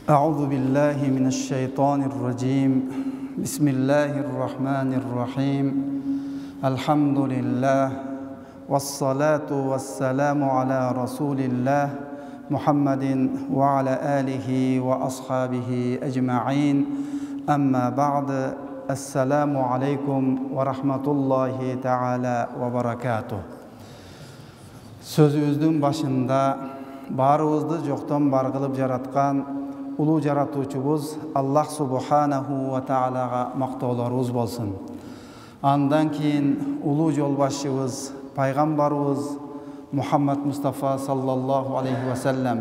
أعوذ بالله من الشيطان الرجيم بسم الله الرحمن الرحيم الحمد لله والصلاة والسلام على رسول الله محمد وعلى آله وأصحابه أجمعين أما بعد السلام عليكم ورحمة الله تعالى وبركاته. Sözümüzdün başında barыбызды жоқтан бар кылып жараткан улуу жаратуучубуз Аллах субханаху ва таалага мактоолорубуз болсун. Андан кийин улуу жолбашчыбыз, пайгамбарыбыз Мухаммад Мустафа саллаллаху алейхи ва саллам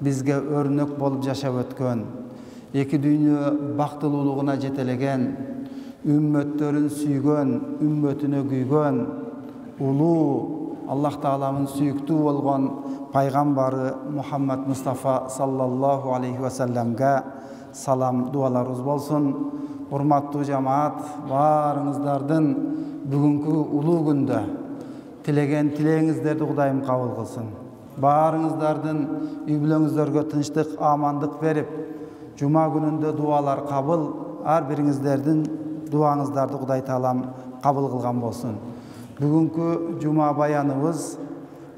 бизге өрнөк болуп жашап өткөн, эки дүйнө бактылуулугуна жетелеген, үммөттөрүн сүйгөн, үммөтүнө күйгөн, улуу Аллах Тааламын сүйүктүү болгон пайгамбары Мухаммад Мустафа саллаллаху алейхи ва салламга салам дуаларыбыз болсун. Урматтуу жамаат, баарыңыздардын бүгүнкү улуу күндө тилеген тилегиңиздерди Кудайым кабыл кылсын. Баарыңыздардын үй бүлөңүздөргө тынчтык, амандык берип, жума күнүндө дуалар кабыл, ар бириңиздердин дуаңыздарды Кудай Таалам кабыл кылган болсун. Бүгүнкү жума баяныбыз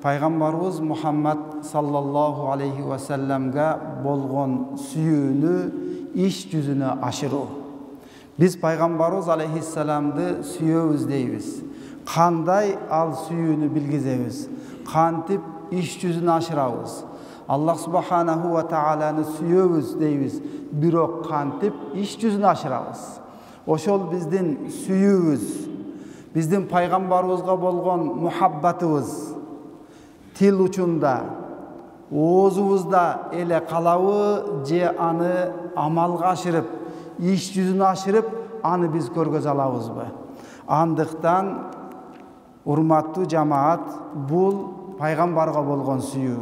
пайгамбарыбыз Мухаммад саллаллаху алейхи ва салламга болгон сүйүүнү иш жүзүнө ашыруу. Биз пайгамбарыбыз алейхиссаламды сүйөбүз дейбиз. Кандай ал сүйүүнү билгизебиз? Кантип иш жүзүнө ашырабыз? Аллах субханаху ва тааланы сүйөбүз дейбиз. Бирок кантип иш жүзүнө ашырабыз? Ошол биздин сүйүүбүз, биздин пайгамбарыбызга болгон мухаббатыбыз тил учунда, оозубузда эле калабы же аны амалга ашырып, иш жүзүнө ашырып, аны биз көргөзө алабызбы? Андыктан урматтуу жамаат, бул пайгамбарга болгон сүйүү,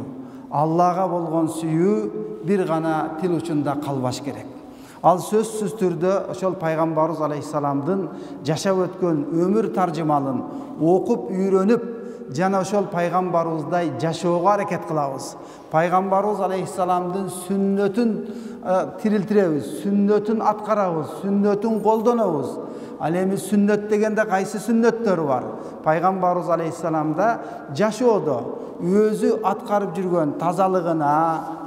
Аллага болгон сүйүү бир гана тил учунда калбаш керек. Ал сөзсүз түрдө ошол пайгамбарыбыз алейхиссаламдын жашап өткөн өмүр таржымалын окуп, үйрөнүп, жана ошол пайгамбарыбыздай жашоого аракет кылабыз. Пайгамбарыбыз алейхиссаламдын сүннөтүн тирилтиребиз, сүннөтүн аткарабыз, сүннөтүн колдонобуз. Ал эми сүннөт дегенде кайсы сүннөттөр бар? Пайгамбарыбыз алейхиссаламда жашоодо өзү аткарып жүргөн тазалыгына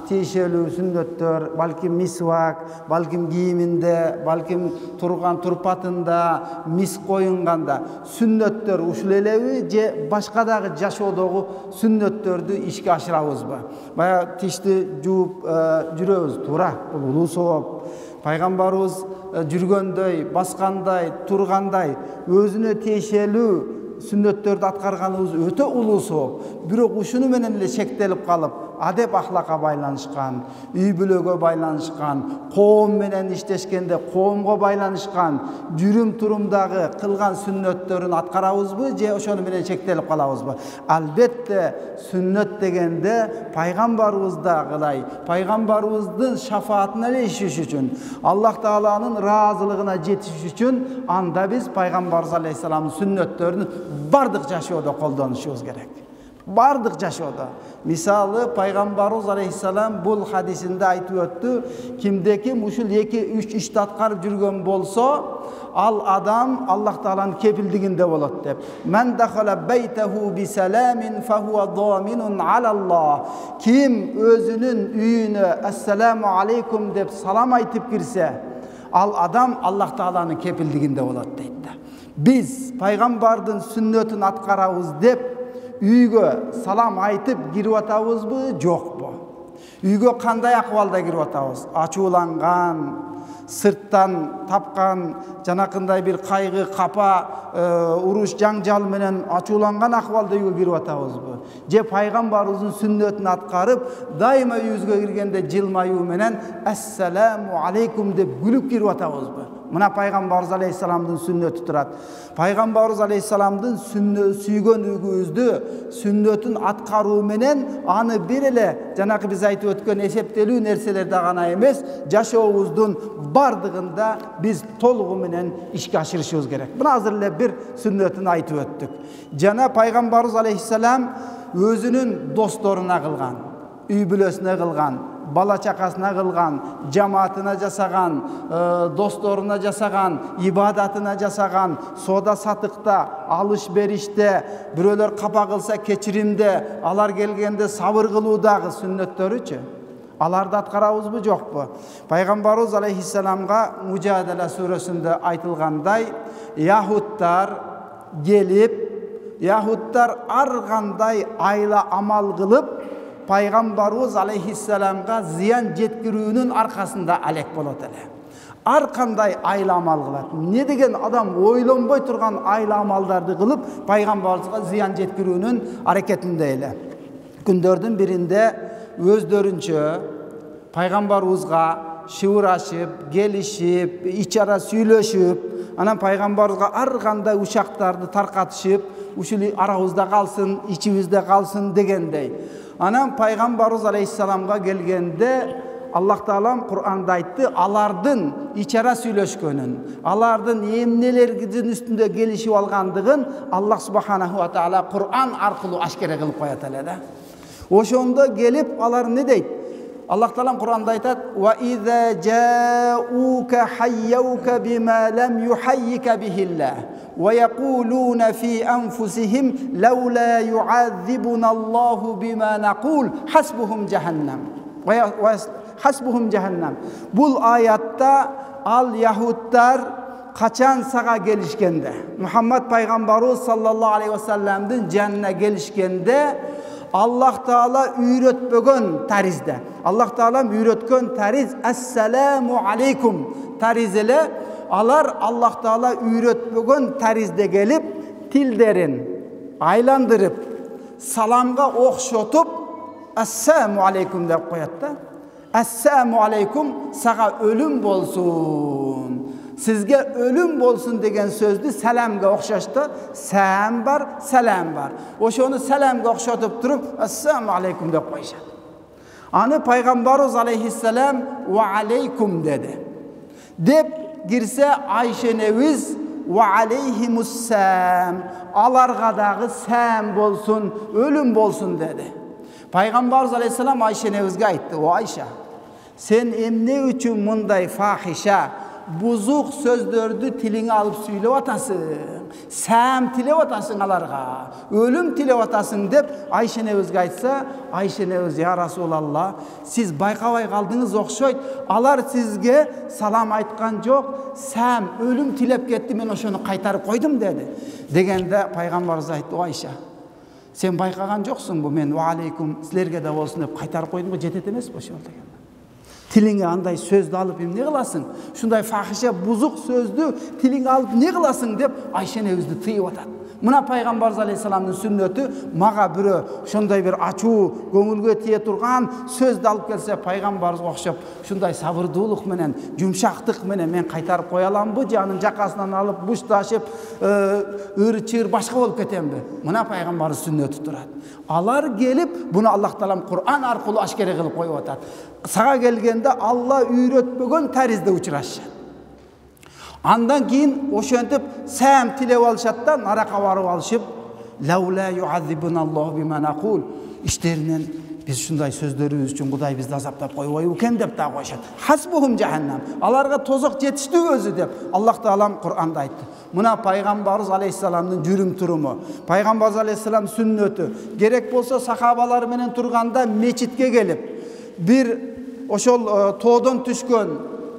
тиешелүү сүннөттөр, балким мисвак, балким кийиминде, балким турган турпатында, мис коюнганда сүннөттөр ушул элеби же башка дагы жашоодогу сүннөттөрдү ишке ашырабызбы? Бая тишти жууп жүрөбүз, туура, бул улуу сооп. Пайгамбарыбыз жүргөндөй, баскандай, тургандай өзүнө тиешелүү сүннөттөрдү аткарганыбыз өтө улуу сооп. Бирок ушуну менен эле чектелип калып, адеп ахлакка байланышкан, үй бүлөгө байланышкан, коом менен иштешкенде коомго байланышкан, жүрүм турумдагы кылган сүннөттөрүн аткарабызбы же ошону менен чектелип калабызбы? Албетте сүннөт дегенде пайгамбарыбыздагылай, пайгамбарыбыздын шафаатына ишиш үчүн, Аллах Тааланын ыраазылыгына жетиш үчүн анда биз пайгамбарыбыз алейхиссаламдын сүннөттөрүн бардык жашоодо колдонушубуз керек. Бардык жашоодо. Мисалы пайгамбарыбыз алейхиссалам бул хадисинде айтып өттү, кимде ким ушул 2-3 ишти аткарып жүргөн болсо, ал адам Аллах Тааланын кепилдигинде болот деп. Мен дахала бейтаху бисаламин фахуа даминун алаллах. Ким өзүнүн үйүнө ассаламу алейкум деп салам айтып кирсе, ал адам Аллах Тааланын кепилдигинде болот дейт. Биз пайгамбардын сүннөтүн аткарабыз деп үйгө салам айтып кирип атабызбы, жокпу? Үйгө кандай акыбалда кирип атабыз? Ачууланган, сырттан тапкан, жанакындай бир кайгы, капа, уруш, жаңжал менен ачууланган акыбалда үйгө кирип атабызбы? Же пайгамбарыбыздын сүннөтүн аткарып, дайыма үйүбүзгө киргенде жылмаюу менен ассаламу алейкум деп күлүп кирип атабызбы? Мына пайгамбарыбыз алейхиссаламдын сүннөтү турат. Пайгамбарыбыз алейхиссаламдын сүйгөн үгүбүздү сүннөтүн аткаруу менен аны бир эле жанакы биз айтып өткөн эсептелүү нерселерде гана эмес, жашообуздун бардыгында биз толугу менен ишке ашырышыбыз керек. Мына азыр эле бир сүннөтүн айтып өттүк. Жана пайгамбарыбыз алейхиссалам өзүнүн досторуна кылган, үй бүлөсүнө кылган, бала чакасына кылган, жамаатына жасаган, досторуна жасаган, ибадатына жасаган, соода сатыкта, алыш бериште, бирөөлөр капа кылса кечиримде, алар келгенде сабыр кылуудагы сүннөттөрүчү. Аларды аткарабызбы, жокпу? Пайгамбарыбыз алейхиссаламга Мужадала сүрөсүндө айтылгандай, яһуттар келип, яһуттар ар кандай айла амал кылып, Пайгамбарыбыз алейхиссаламга зыян жеткирүүнүн аркасында алек болот эле. Ар кандай айла амал кылат. Не деген адам ойлонбой турган айла амалдарды кылып, Пайгамбарыбызга зыян жеткирүүнүн аракетинде эле. Күндөрдүн биринде өздөрүнчө Пайгамбарыбызга шыбырашып, келишип, ичара сүйлөшүп, анан Пайгамбарыбызга ар кандай учактарды таркатышып, ушул арабызда калсын, ичибизде калсын дегендей. Анан Пайгамбарыбыз алейхиссаламга келгенде Аллах Таалам Кур'анда айтты, алардын ичара сүйлөшкөнүн, алардын эмнелердин үстүндө келишип алгандыгын Аллах Субханаху ва Таала Кур'ан аркылуу ашкере кылып коет эле да. Ошондо келип алар не дейт? Аллах Таалам Кур'анда айтат: "Ва иза жауука хайяука бима лам юхаййика бихилла ва якулуна фи анфусихим лаула юазибуна Аллаху бима нақул хасбухум джаханнам ва хасбухум джаханнам." Бул аятта ал яһуттар качан сага келишкенде, Мухаммад пайгамбарыбыз саллаллаху алейхи ва салламдын жанына келишкенде, Аллах Таала үйрөтпөгөн таризде. Аллах Таалам үйрөткөн тариз ассаламу алейкум тариз эле. Алар Аллах Таала үйрөтпөгөн таризде келип, тилдерин айландырып, саламга окшотуп, ассаламу алейкум деп коет да. Ассаламу алейкум, сага өлүм болсун. Sizge ölüm bolsun degen sözdü selamga okşaştı. Selam var, selam var. Oşonu selamga okşatıp durup Assalamu aleykum dep koyuşat. Anı Peygamberimiz aleyhisselam ve aleykum dedi. Dep girse Ayşe neviz ve aleyhimusselam. Alarga dağı selam bolsun, ölüm bolsun dedi. Peygamberimiz aleyhisselam Ayşe nevizge aytdı. O Ayşe, sen emne üçün munday fahişa, buzuk sözdördü tilini alıp söylep atasın. Sam tilep atasın alarga. Ölüm tilep atasın dep Ayşe nevizge aytsa, Ayşe neviz ya Rasulallah, siz bayqabay kaldınız okşoyt. Alar sizge salam aytkan jok. Sam ölüm tilep ketti, men oşonu kaytarıp koydum dedi. Degende Peygamberimiz aytdı, o Ayşe, sen bayqagan joksun bu, men ve aleykum sizlerge de bolsun dep kaytarıp koydum, jetet emes bu ошол деген. Tilinge anday sözdü alıp ne kılasın? Şunday fahişe buzuk sözdü tilinge alıp ne kılasın dep Ayşe nevizdi tıyıp atat. Mına Peygamberimiz aleyhissalamdın sünnötü maga biri şunday bir açuu, göңүлгө тие турган sözdü alıp gelse Peygamberimiz okşap şunday sabırдуулук менен, жумшактык менен men kaytarıp koya alamбы, же анын жакасынан alıp буш ташып, ыры чыгыр башка болуp кетемби? Mına Peygamberimiz sünnötü turat. Alar gelip bunu Allah Taala Kur'an arkılуу aşkere kılıp koyup atat. Sağa gelgende Allah үйрөтпөгөн tarizde uçuraşat. Andan keyin oşentip sam tilep alışat da naraka barıp alışıp laula yuazibunallahu bima naqul işlerinden biz şunday sözdörübüz üçün Kuday bizdi azaptap koyboybu eken dep da koyuşat. Hasbuhum jahannam. Alarga tozok jetişti özü dep Allah Taala Kur'anda aytdı. Mına Peygamberimiz aleyhissalamdın jürüm turumu, Peygamberimiz aleyhissalam sünnötü. Gerek bolsa sahabalar menen turganda meçitke gelip bir oşol toğdan түшкөн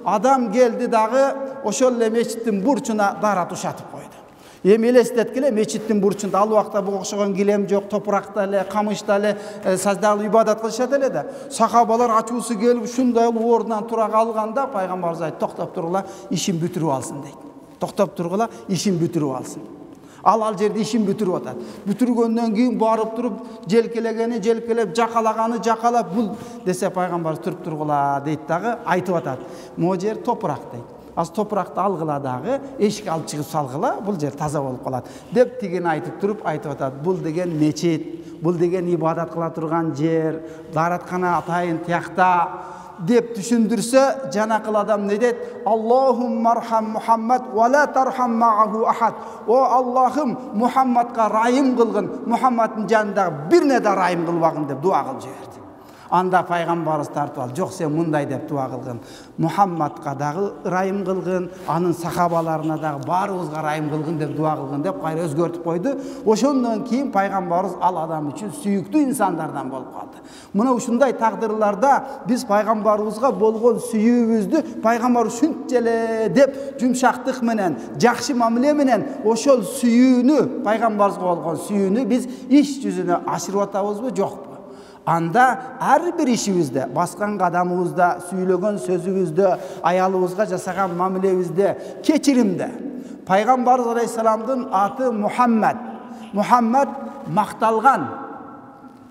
adam geldi dağı oşol meçittin burçuna darat uşatıp koydu. Эми элестеткиле мечиттин бурчунда ал убакта буга окшогон килем жок, топуракта эле, камышта эле саждалуу ибадат кылышат эле да. Сахабалар ачуусу келип ушундай ордунан тура калганда Пайгамбарыбыз айтты, токтоп тургула, ишин бүтүрүп алсын дейт. Токтоп тургула, ишин бүтүрүп алсын. Ал жерде ишин бүтүрүп атат. Бүтүргөндөн кийин барып туруп желкелегени желкелеп, жакалаганы жакалап, бул десе Пайгамбарыбыз туруп тургула дейт дагы, айтып атат. Могу жер топурак дейт. Az toprakta algıla dağı, eşik alıp çıkıp salgıla, bul yer taza olup kalat. Dep degen aytıp durup aytıp atat. Bul degen meçit, bul degen ibadat kıla turgan yer, daratkana atayın tiyakta dep düşündürse janakıl adam ne deyt? Allahumma arham Muhammad ve la tarham ma'ahu ahad. O Allah'ım Muhammad'a rahim kılgın, Muhammad'ın janında bir ne de rahim kılbagın dep dua kılıp jibirdi. Анда пайгамбарыбыз тартып алды. Жок, сен мындай деп дуа кылгын. Мухаммадка дагы ырайым кылгын, анын сахабаларына дагы баарыбызга ырайым кылгын деп дуа кылгын деп кайра өзгөртүп койду. Ошондон кийин пайгамбарыбыз ал адам үчүн сүйүктүү инсандардан болуп калды. Мына ушундай тагдырларда биз пайгамбарыбызга болгон сүйүүбүздү пайгамбар ушунча эле деп жумшактык менен, жакшы мамиле менен ошол сүйүүнү, пайгамбарыбызга болгон сүйүүнү биз иш жүзүнө ашырып атабызбы, жокпу? Анда ар бир ишибизде, баскан кадамыбызда, сүйлөгөн сөзүбүздө, аялыбызга жасаган мамилебизде, кечиримде пайгамбарыбыз алейхисаламдын аты Мухаммад. Мухаммад макталган.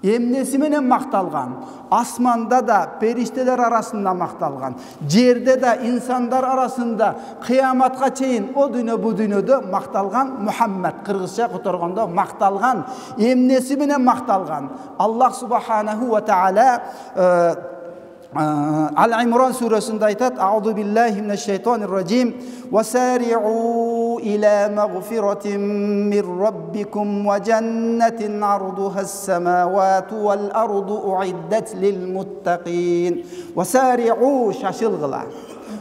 Эмнеси менен макталган? Асманда да периштелер арасында макталган, жерде да инсандар арасында кыяматка чейин о дүйнө бу дүйнөдө макталган. Мухаммад кыргызча которгондо макталган. Эмнеси менен макталган? Аллах субханаху ва таала Ал-Имран сүрөсүндө айтат: Аузу биллахи минеш-шейтонир раджим. Васари'у иля магфиратин мир раббикум ва джаннатин ардухас-самавату вал-арду уиддат лил-муттакин. Васари'у шашылгыла.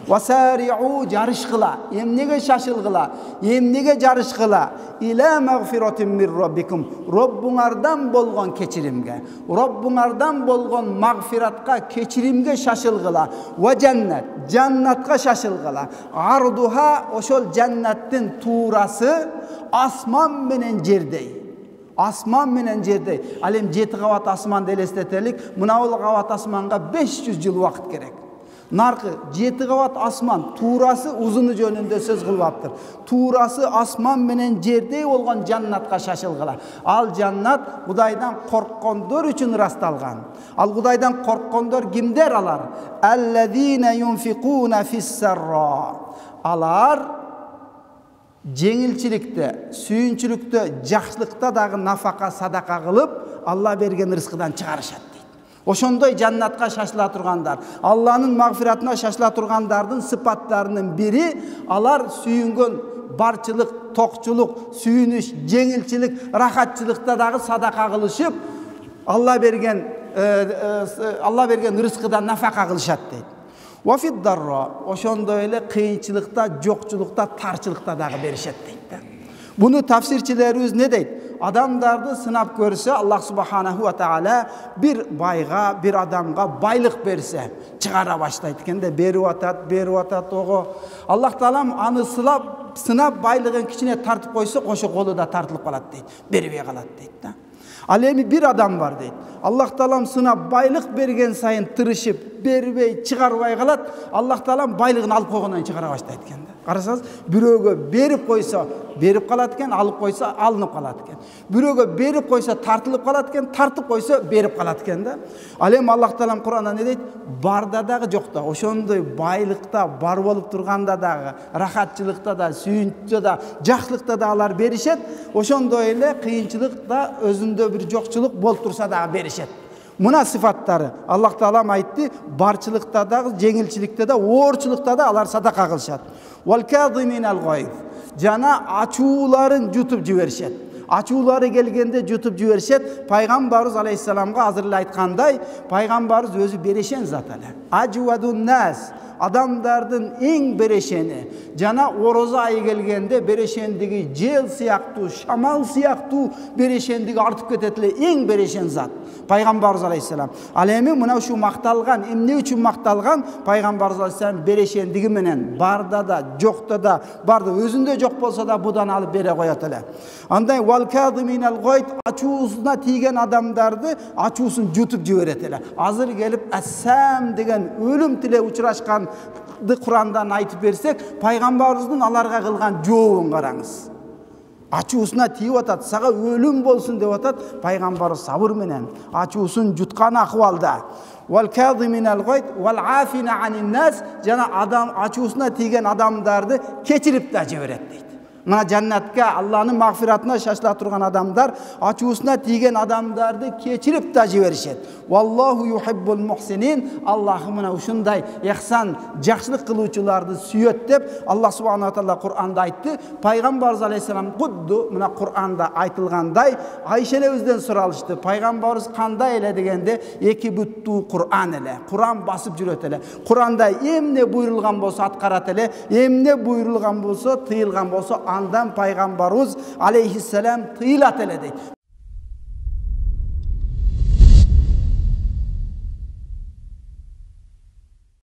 Васари'у жарышкыла. Эмнеге шашылгыла? Эмнеге жарышкыла? Иля магфиратин мир раббикум. Роббуңардан болгон кечиримге, Роббуңардан болгон магфиратка, кечиримге шашылгыла. Ва джаннат, жаннатка шашылгыла. Ардуха, ошол жаннаттын туурасы асман менен жердей. Асман менен жердей. Ал эми 7 кабат асманды элестетелик. Мына кабат асманга 500 жыл убакыт керек. Наркы 7 кабат асман, туурасы узуну жөнүндө сөз кылбаптыр. Туурасы асман менен жердей болгон жаннатка шашылгыла. Ал жаннат Кудайдан корккондор үчүн ырасталган. Ал Кудайдан корккондор кимдер алар? Аллазина юнфикуна фис-сарра. Алар жеңилчиликте, сүйүнчүлүктө, жакшылыкта дагы нафака, садака кылып, Алла берген рызкыдан чыгарышат. Ошондой жаннатка шашыла тургандар, Алланын магфиратына шашыла тургандардын сыпаттарынын бири, алар сүйүнгөн барчылык, токчулук, сүйүнүш, жеңилчилик, рахатчылыкта дагы садака кылышып, Алла берген рызкыдан нафака кылышат дейт. Вафиддарра, ошондой эле кыйынчылыкта, жокчулукта, тарчылыкта дагы беришет дейт. Буну тафсирчилерибиз не дейт? Адамдарды сынап көрсө, Аллах субханаху ва таала bir байга, bir адамга байлык берсе, чыгара баштайт экенде, берип атат ого. Аллах таалам аны сынап байлыгын кичине тартып койсо, ошо колу да тартылып калат дейт, бербей калат дейт да. Ал эми bir адам бар дейт. Аллах таалам сынап байлык берген сайын тырышып, бербей, чыгарбай калат. Аллах таалам байлыгын алып койгондон чыгара баштайт экен да. Карасаңыз, бирөөгө берип койсо, берип калат экен, алып койсо, алынып калат экен. Бирөөгө берип койсо, тартылып калат экен, тартып койсо, берип калат экен да. Ал эми Аллах таалам Кур'анда не дейт? Барда дагы жокто, ошондой байлыкта бар болуп турганда дагы, рахатчылыкта да, сүйүнчтө да, жакшылыкта да алар беришет. Ошондой эле кыйынчылыкта өзүндө bir жокчулук болуп турса дагы беришет. Мына сыфаттары Аллах таалам айтты, барчылыкта дагы, жеңилчиликте да, оорчулукта да алар садака кылышат. Вал казиминал гайз. Жана ачууларын жутуп жиберишет. Ачуулары келгенде жутуп жиберишет. Пайгамбарыбыз алейхиссаламга азыр эле айткандай, пайгамбарыбыз өзү берешен зат эле. Ажвадун нас, адамдардын эң берешени. Жана ороза айы келгенде берешендиги жел сыяктуу, шамал сыяктуу берешендиги артып кетет эле, эң берешен зат пайгамбарыбыз алейхиссалам. Ал эми мына ушу макталган, эмне үчүн макталган? Пайгамбарыбыз алейхиссалам берешендиги менен барда да, жокто да, барды өзүндө жок болсо да будан алып бере коет эле. Андай вал казиминал гайд, ачуусуна тийген адамдарды ачуусун жутуп жиберет эле. Азыр келип ассам деген өлүм тиле учурашкан Kur'an'dan aytıp versek, Peygamberimizin alarga kılgan joğun karаңыз. Açuusuna tiyip atat, sağa ölüm bolsun dep atat, Peygamberimiz sabır menen, açuusun jutkan akvalda. Vel kaziminal gayz vel afina anin nas, jana adam açuusuna tigen adamdardı keçirip de jiberet deydi. Mına jannatga, Allah'ın mağfiratına şaşıla turgan adamlar, açuusuna tigen adamdardı keçirip de jiberişet. Vallahu yuhibbul muhsinin. Allah'ım mına uşunday ihsan, жақсылық kılıçılardı süyöt dep Allah subhanahu wa ta'ala Kur'an'da aytdı. Peygamberimiz aleyhisselam kuddu mına Kur'an'da aytılganday Ayşelebizden soralıştı. Peygamberimiz kanday ele degende eki büttu Kur'an ele. Kur'an basıp jüröt ele. Kur'an'da emne buyurulgan bolsa atkarat ele, emne buyurulgan bolsa tıyılgan bolsa andan Peygamberimiz aleyhisselam tıyılat ele deydi.